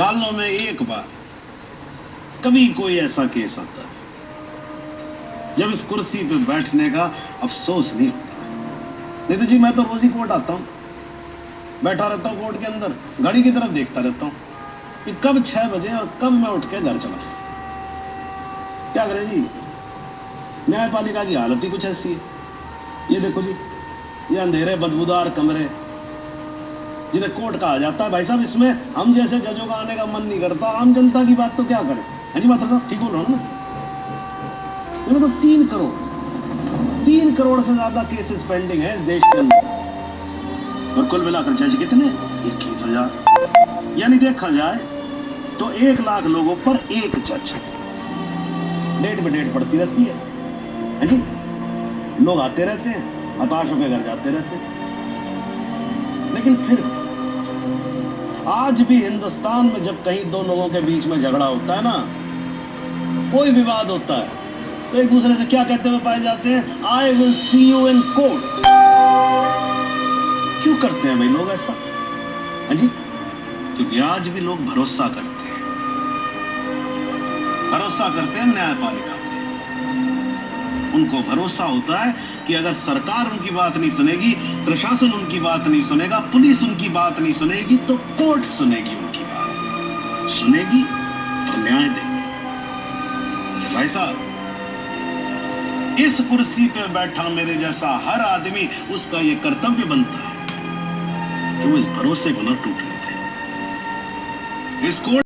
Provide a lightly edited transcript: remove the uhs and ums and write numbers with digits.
सालों में एक बार कभी कोई ऐसा केस आता है जब इस कुर्सी पे बैठने का अफसोस नहीं होता। नहीं तो जी मैं तो रोज ही कोर्ट आता हूँ, बैठा रहता हूँ कोर्ट के अंदर, घड़ी की तरफ देखता रहता हूँ कि कब 6 बजे और कब मैं उठ के घर चला जाऊँ। क्या करें जी, न्यायपालिका की हालत ही कुछ ऐसी है। ये देखो जी, ये अंधेरे बदबूदार कमरे जिन्हें कोर्ट कहा जाता है। भाई साहब, इसमें हम जैसे जजों का आने का मन नहीं करता। आम जनता की बात तो क्या करें। हाँ जी माता साहब, ठीक बोल रहा हूँ ना। ये तो 3 करोड़ से ज्यादा केसेस पेंडिंग है इस देश के अंदर, और कुल मिलाकर जज कितने? 21,000। यानी देखा जाए तो 1 लाख लोगों पर एक जज। डेट पे डेट पड़ती रहती है जी, लोग आते रहते हैं, हताश होकर घर जाते रहते हैं। लेकिन फिर आज भी हिंदुस्तान में जब कहीं 2 लोगों के बीच में झगड़ा होता है ना, कोई विवाद होता है, तो एक दूसरे से क्या कहते हुए पाए जाते हैं? I will see you in court. क्यों करते हैं भाई लोग ऐसा? हाँ जी, क्योंकि आज भी लोग भरोसा करते हैं, न्यायपालिका पे। उनको भरोसा होता है कि अगर सरकार उनकी बात नहीं सुनेगी, प्रशासन उनकी बात नहीं सुनेगा, पुलिस उनकी बात नहीं सुनेगी, तो कोर्ट सुनेगी उनकी बात, सुनेगी तो न्याय देगी। भाई साहब, इस कुर्सी पे बैठा मेरे जैसा हर आदमी, उसका यह कर्तव्य बनता है कि वो इस भरोसे को न टूटने दे। इस कोर्ट